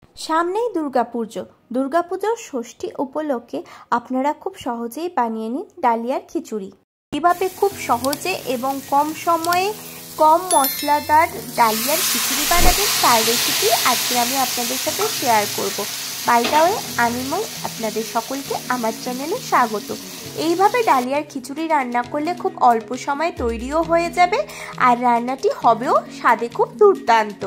সামনেই দুর্গাপুজো। দুর্গাপুজোর ষষ্ঠী উপলক্ষে আপনারা খুব সহজেই বানিয়ে নিন ডালিয়ার খিচুড়ি। কিভাবে খুব সহজে এবং কম সময়ে কম মশলাদার ডালিয়ার খিচুড়ি বানাবেন তার রেসিপি আজকে আমি আপনাদের সাথে শেয়ার করব। বাই দ্য ওয়ে, আমি মই আপনাদের সকলকে আমার চ্যানেলে স্বাগত। এইভাবে ডালিয়ার খিচুড়ি রান্না করলে খুব অল্প সময়ে তৈরিও হয়ে যাবে আর রান্নাটি হবেও স্বাদে খুব দুর্দান্ত।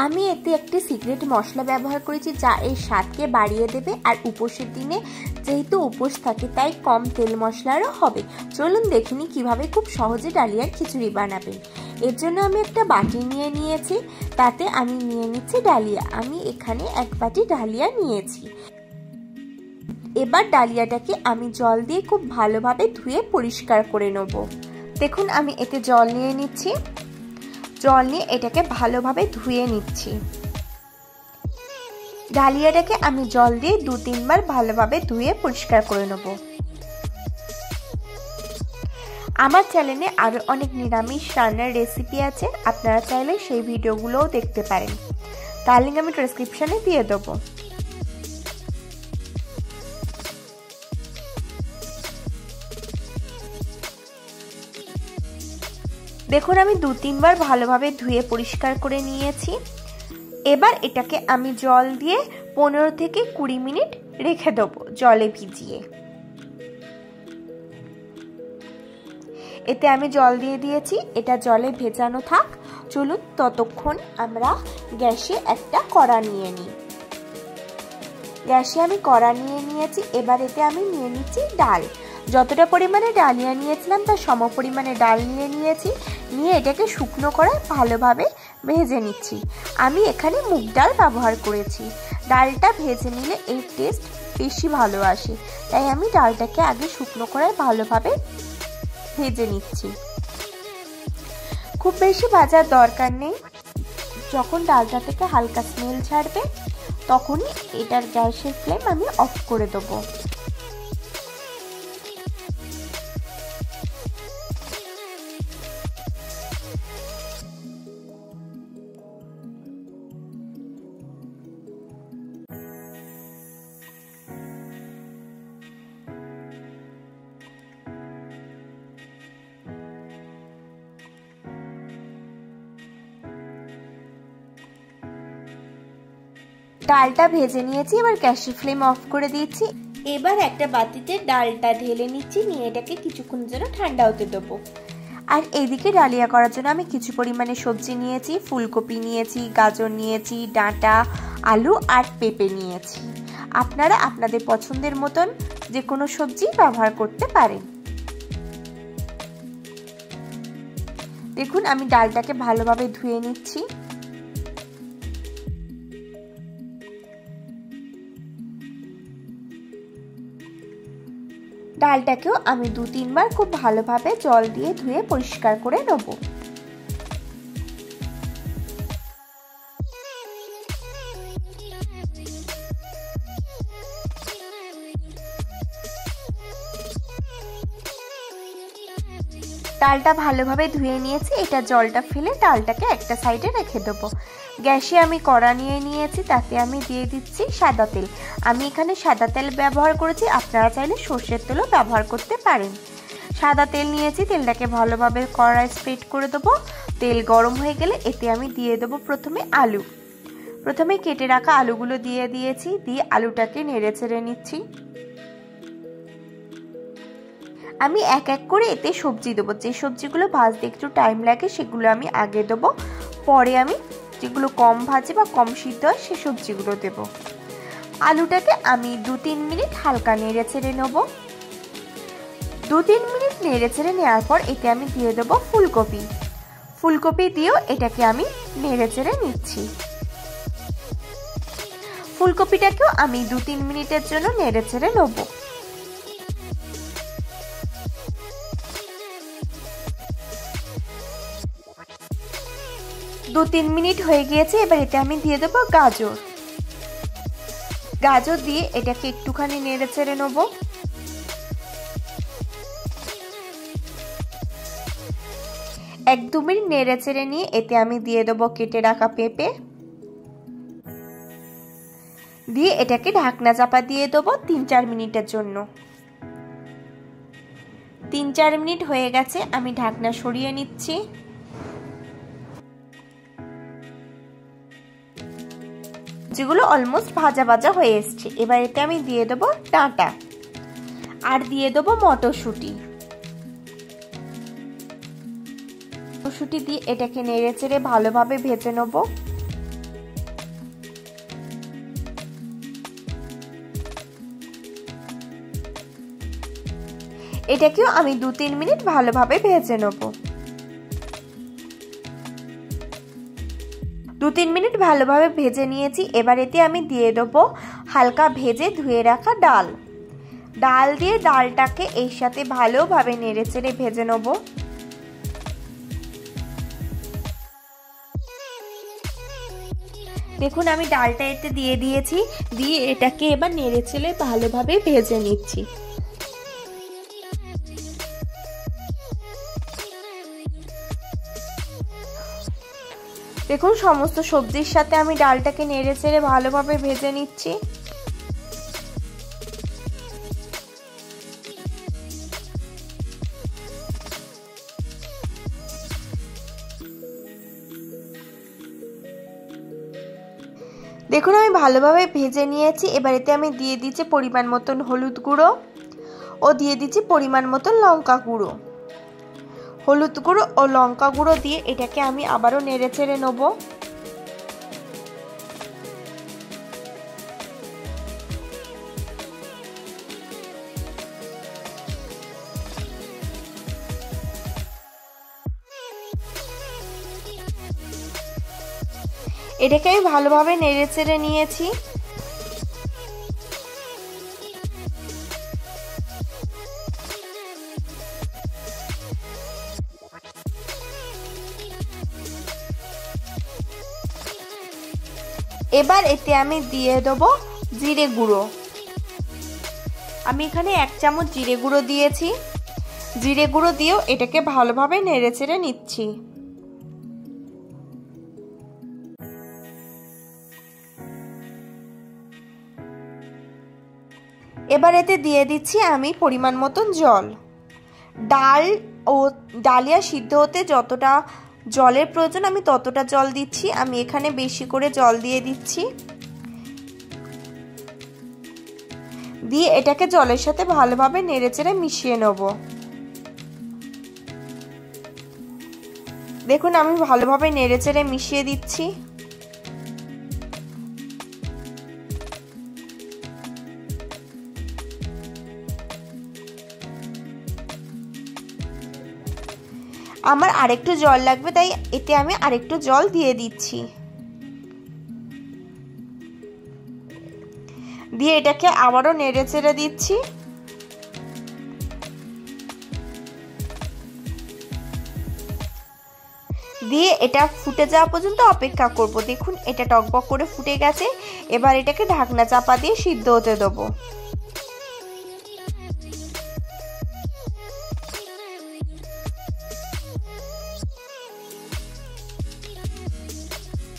আমি এতে একটি সিক্রেট মশলা ব্যবহার করেছি যা এর স্বাদকে বাড়িয়ে দেবে আর উপোসের দিনে যেহেতু উপোস থাকে তাই কম তেল মশলারও হবে। চলুন দেখে নিই কীভাবে খুব সহজে ডালিয়ার খিচুড়ি বানাবেন। এর জন্য আমি একটা বাটি নিয়ে নিয়েছি, তাতে আমি নিয়ে নিচ্ছি ডালিয়া। আমি এখানে এক বাটি ডালিয়া নিয়েছি। এবার ডালিয়াটাকে আমি জল দিয়ে খুব ভালোভাবে ধুয়ে পরিষ্কার করে নেব। দেখুন আমি এতে জল নিয়ে নিচ্ছি। জল নিয়ে এটাকে ভালোভাবে ধুয়ে নিচ্ছি। ডালিয়াটাকে আমি জল দিয়ে 2-3 বার ভালোভাবে ধুয়ে পরিষ্কার করে নেব। আমার চ্যানেলে আরো অনেক নিরামিষ রান্নার রেসিপি আছে, আপনারা চাইলে সেই ভিডিওগুলোও দেখতে পারেন। তার লিঙ্ক আমি ডেসক্রিপশনে দিয়ে দেবো। দেখুন আমি 2-3 বার ভালোভাবে ধুয়ে পরিষ্কার করে নিয়েছি। এবার এটাকে আমি জল দিয়ে 15 থেকে 20 মিনিট রেখে দেবো জলে ভিজিয়ে। এতে আমি জল দিয়ে দিয়েছি, এটা জলে ভেজানো থাক। চলুন ততক্ষণ আমরা গ্যাসে একটা কড়া নিয়ে নিই। গ্যাসে আমি কড়া নিয়ে নিয়েছি। এবার এতে আমি নিয়ে নিচ্ছি ডাল। যতটা পরিমাণে ডালিয়া নিয়েছিলাম তার সম পরিমাণে ডাল নিয়েছি। নিয়ে এটাকে শুকনো করে ভালোভাবে ভেজে নিচ্ছি। আমি এখানে মুগ ডাল ব্যবহার করেছি। ডালটা ভেজে নিলে এর টেস্ট বেশি ভালো আসে, তাই আমি ডালটাকে আগে শুকনো করে ভালোভাবে ভেজে নিচ্ছি। খুব বেশি ভাজার দরকার নেই। যখন ডালটা থেকে হালকা স্মেল ছাড়বে তখনই এটার গ্যাসের ফ্লেম আমি অফ করে দেবো। ডালটা ভেজে নিয়েছি, এবার গ্যাসের ফ্লেম অফ করে দিয়েছি। এবার একটা বাটিতে ডালটা ঢেলে নিচ্ছি, নিয়ে এটাকে কিছুক্ষণের জন্য ঠান্ডা হতে দেবো। আর এইদিকে ডালিয়া করার জন্য আমি কিছু পরিমাণে সবজি নিয়েছি। ফুলকপি নিয়েছি, গাজর নিয়েছি, ডাঁটা, আলু আর পেঁপে নিয়েছি। আপনারা আপনাদের পছন্দের মতন যে কোনো সবজি ব্যবহার করতে পারেন। দেখুন আমি ডালটাকে ভালোভাবে ধুয়ে নিচ্ছি। ডালটাকেও আমি 2-3 বার খুব ভালোভাবে জল দিয়ে ধুয়ে পরিষ্কার করে নেব। ডালটা ভালোভাবে ধুয়ে নিয়েছি। এটা জলটা ফেলে ডালটাকে একটা সাইডে রেখে দেবো। গ্যাসে আমি কড়া নিয়ে নিয়েছি, তাতে আমি দিয়ে দিচ্ছি সাদা তেল। আমি এখানে সাদা তেল ব্যবহার করেছি, আপনারা চাইলে সর্ষের তেলও ব্যবহার করতে পারেন। সাদা তেল নিয়েছি, তেলটাকে ভালোভাবে কড়ায় স্প্রেড করে দেবো। তেল গরম হয়ে গেলে এতে আমি দিয়ে দেবো প্রথমে আলু। প্রথমে কেটে রাখা আলুগুলো দিয়ে দিয়েছি, দিয়ে আলুটাকে নেড়ে চেড়ে নিচ্ছি। আমি এক এক করে এতে সবজি দেবো। যে সবজিগুলো ভাজতে একটু টাইম লাগে সেগুলো আমি আগে দেবো, পরে আমি যেগুলো কম ভাজে বা কম সিদ্ধ হয় সে সবজিগুলো দেব। আলুটাকে আমি 2-3 মিনিট হালকা নেড়ে চেড়ে নেব। 2-3 মিনিট নেড়ে চেড়ে নেওয়ার পর এতে আমি দিয়ে দেবো ফুলকপি। ফুলকপি দিয়েও এটাকে আমি নেড়ে চেড়ে নিচ্ছি। ফুলকপিটাকেও আমি 2-3 মিনিটের জন্য নেড়ে চেড়ে নেব। 2-3 মিনিট হয়ে গিয়েছে। এবার এতে আমি দিয়ে দেবো গাজর। গাজর দিয়ে এটাকে একটুখানি নেড়ে চেড়ে নেব। 1-2 মিনিট নেড়ে চেড়ে নিয়ে এতে আমি দিয়ে দেবো কেটে রাখা পেঁপে। দিয়ে এটাকে ঢাকনা চাপা দিয়ে দেবো 3-4 মিনিটের জন্য। 3-4 মিনিট হয়ে গেছে, আমি ঢাকনা সরিয়ে নিচ্ছি। যেগুলো অলমোস্ট ভাজা ভাজা হয়ে এসছে, এবার এতে আমি দিয়ে দেবো ডাঁটা আর দিয়ে দেবো মটরশুঁটি। মটরশুঁটি দিয়ে এটাকে নেড়ে চেড়ে ভালোভাবে ভেজে নেব। এটাকেও আমি 2-3 মিনিট ভালোভাবে ভেজে নেব। 2-3 মিনিট ভালোভাবে ভেজে নিয়েছি। এবার এতে আমি দিয়ে দেবো হালকা ভেজে ধুয়ে রাখা ডাল। ডাল দিয়ে ডালটাকে এর সাথে ভালোভাবে নেড়ে চেড়ে ভেজে নেব। দেখুন আমি ডালটা এতে দিয়ে দিয়েছি, দিয়ে এটাকে এবার নেড়ে চেড়ে ভালোভাবে ভেজে নিচ্ছি। দেখুন সমস্ত সবজির সাথে আমি ডালটাকে নেড়ে চেড়ে ভালোভাবে ভেজে নিচ্ছি। দেখুন আমি ভালোভাবে ভেজে নিয়েছি। এবার এতে আমি দিয়ে দিচ্ছি পরিমাণ মতন হলুদ গুঁড়ো ও দিয়ে দিচ্ছি পরিমাণ মতন লঙ্কা গুঁড়ো। হলুদ গুঁড়ো ও লঙ্কা গুঁড়ো দিয়ে এটাকে আমি আবারও নেড়ে চেড়ে নেব। এটাকে আমি ভালোভাবে নেড়ে চেড়ে নিয়েছি। এবার এতে আমি দিয়ে দেবো জিরে গুঁড়ো। আমি এখানে 1 চামচ জিরে গুঁড়ো দিয়েছি। জিরে গুঁড়ো দিয়েও এটাকে ভালোভাবে নেড়ে চেড়ে নিচ্ছি। এবার এতে দিয়ে দিচ্ছি আমি পরিমাণ মতন জল। ডাল ও ডালিয়া সিদ্ধ হতে যতটা জলের প্রয়োজন আমি ততটা জল দিচ্ছি। আমি এখানে বেশি করে জল দিয়ে দিচ্ছি। দিয়ে এটাকে জলের সাথে ভালোভাবে নেড়েচেড়ে মিশিয়ে নেব। দেখুন আমি ভালোভাবে নেড়েচেড়ে মিশিয়ে দিচ্ছি। আমার আরেকটু জল লাগবে, তাই এতে আমি আরেকটু জল দিয়ে দিচ্ছি। দিয়ে এটাকে আবারও নেড়ে চেড়ে দিচ্ছি। দিয়ে এটা ফুটে যাওয়া পর্যন্ত অপেক্ষা করব। দেখুন এটা টকবক করে ফুটে গেছে। এবার এটাকে ঢাকনা চাপা দিয়ে সিদ্ধ হতে দেবো।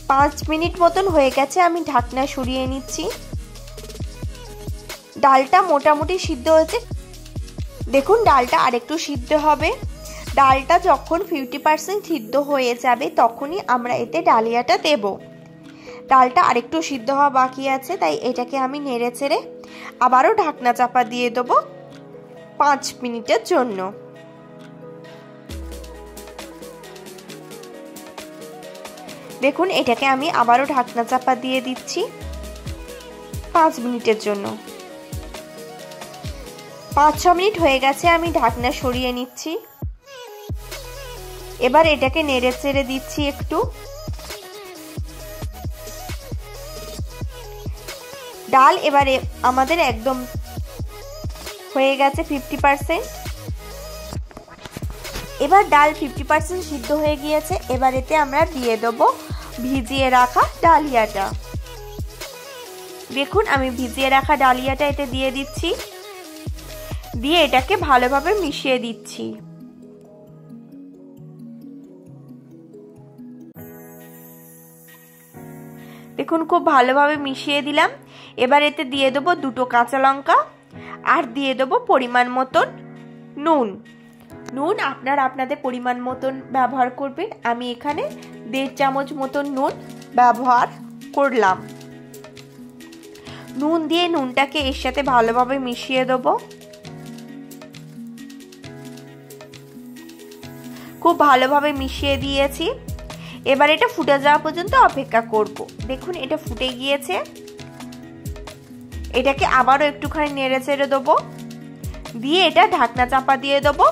পাঁচ মিনিট মতন হয়ে গেছে, আমি ঢাকনা সরিয়ে নিচ্ছি। ডালটা মোটামুটি সিদ্ধ হয়েছে। দেখুন ডালটা আরেকটু সিদ্ধ হবে। ডালটা যখন 50% সিদ্ধ হয়ে যাবে তখনই আমরা এতে ডালিয়াটা দেব। ডালটা আরেকটু সিদ্ধ হওয়া বাকি আছে, তাই এটাকে আমি নেড়ে চেড়ে আবারও ঢাকনা চাপা দিয়ে দেবো 5 মিনিটের জন্য। দেখুন এটাকে আমি আবারও ঢাকনা চাপা দিয়ে দিচ্ছি 5 মিনিটের জন্য। 5-6 মিনিট হয়ে গেছে, আমি ঢাকনা সরিয়ে নিচ্ছি। এবার এটাকে নেড়ে চেড়ে দিচ্ছি একটু। ডাল এবারে আমাদের একদম হয়ে গেছে 50%। এবার ডাল 50% সিদ্ধ হয়ে গিয়েছে। এবার এতে আমরা দিয়ে দেবো ভিজিয়ে রাখা ডালিয়াটা। দেখুন আমি ভিজিয়ে রাখা ডালিয়াটা এতে দিয়ে দিচ্ছি। দিয়ে এটাকে ভালোভাবে মিশিয়ে দিচ্ছি। দেখুন দেখুন খুব ভালোভাবে মিশিয়ে দিলাম। এবার এতে দিয়ে দেবো 2টো কাঁচা লঙ্কা আর দিয়ে দেবো পরিমাণ মতন নুন। নুন আপনারা আপনাদের পরিমাণ মতন ব্যবহার করবেন। আমি এখানে 1.5 চামচ মতন নুন ব্যবহার করলাম। নুন দিয়ে নুনটাকে এর সাথে ভালোভাবে মিশিয়ে দেবো। খুব ভালোভাবে মিশিয়ে দিয়েছি। এবার এটা ফুটে যাওয়া পর্যন্ত অপেক্ষা করব। দেখুন এটা ফুটে গিয়েছে। এটাকে আবারও একটুখানি নেড়ে চেড়ে দেবো, দিয়ে এটা ঢাকনা চাপা দিয়ে দেবো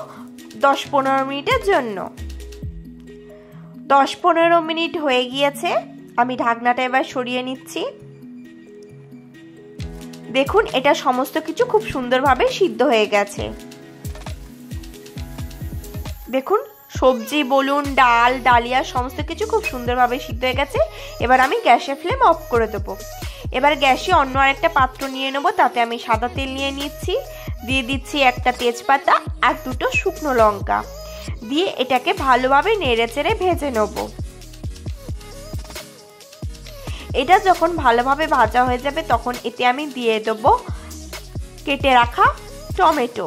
10-15 মিনিটের জন্য। 10-15 মিনিট হয়ে গিয়েছে। আমি ঢাকনাটা এবার সরিয়ে নিচ্ছি। দেখুন এটা সমস্ত কিছু খুব সুন্দরভাবে সিদ্ধ হয়ে গেছে। দেখুন সবজি বলুন, ডাল, ডালিয়া সমস্ত কিছু খুব সুন্দরভাবে সিদ্ধ হয়ে গেছে। এবার আমি গ্যাসের ফ্লেম অফ করে দেবো। এবার গ্যাসে অন্য আরেকটা পাত্র নিয়ে নেবো। তাতে আমি সাদা তেল নিয়ে নিচ্ছি। দিয়ে দিচ্ছি একটা তেজপাতা আর 2টো শুকনো লঙ্কা। দিয়ে এটাকে ভালোভাবে নেড়ে চেড়ে ভেজে নেব। এটা যখন ভালোভাবে ভাজা হয়ে যাবে তখন এতে আমি দিয়ে দেবো কেটে রাখা টমেটো।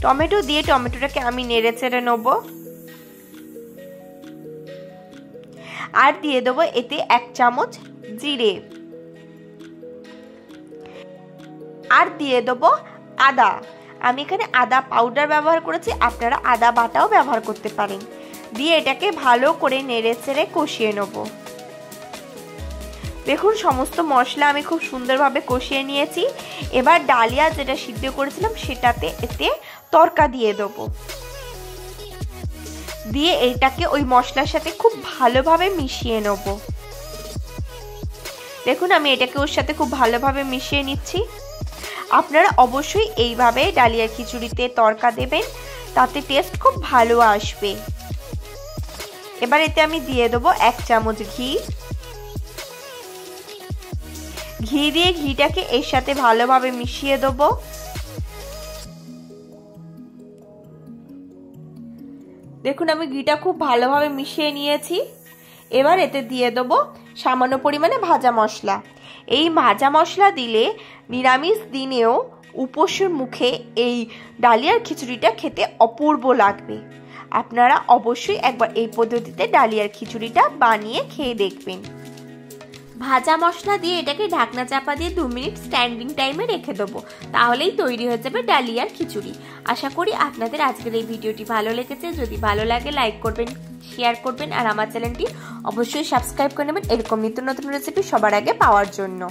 টমেটো দিয়ে টমেটোটাকে আমি নেড়ে চেড়ে নেব। আর দিয়ে দেবো এতে 1 চামচ জিরে। আর দিয়ে দেবো আদা। আমি এখানে আদা পাউডার ব্যবহার করেছি, আপনারা আদা বাটাও ব্যবহার করতে পারেন। দিয়ে এটাকে ভালো করে নেড়ে চেড়ে কষিয়ে নেব। দেখুন সমস্ত মশলা আমি খুব সুন্দরভাবে কষিয়ে নিয়েছি। এবার ডালিয়া যেটা সিদ্ধ করেছিলাম সেটাতে এতে তড়কা দিয়ে দেবো। দিয়ে এটাকে ওই মশলার সাথে খুব ভালোভাবে মিশিয়ে নেব। দেখুন আমি এটাকে ওর সাথে খুব ভালোভাবে মিশিয়ে নিচ্ছি। আপনারা অবশ্যই এইভাবে ডালিয়ার খিচুড়িতে তড়কা দেবেন, তাতে টেস্ট খুব ভালো আসবে। এবার এতে আমি দিয়ে দেবো 1 চামচ ঘি। ঘি দিয়ে ঘিটাকে এর সাথে ভালোভাবে মিশিয়ে দেবো। দেখুন আমি ঘিটা খুব ভালোভাবে মিশিয়ে নিয়েছি। এবার এতে দিয়ে দেবো সামান্য পরিমাণে ভাজা মশলা। এই ভাজা মশলা দিলে নিরামিষ দিনেও উপোসের মুখে এই ডালিয়ার খিচুড়িটা খেতে অপূর্ব লাগবে। আপনারা অবশ্যই একবার এই পদ্ধতিতে ডালিয়ার খিচুড়িটা বানিয়ে খেয়ে দেখবেন। ভাজা মশলা দিয়ে এটাকে ঢাকনা চাপা দিয়ে 2 মিনিট স্ট্যান্ডিং টাইমে রেখে দেবো। তাহলেই তৈরি হয়ে যাবে ডালিয়ার খিচুড়ি। আশা করি আপনাদের আজকের এই ভিডিওটি ভালো লেগেছে। যদি ভালো লাগে লাইক করবেন, শেয়ার করবেন আর আমার চ্যানেলটি অবশ্যই সাবস্ক্রাইব করে নেবেন এরকম নিত্য নতুন রেসিপি সবার আগে পাওয়ার জন্য।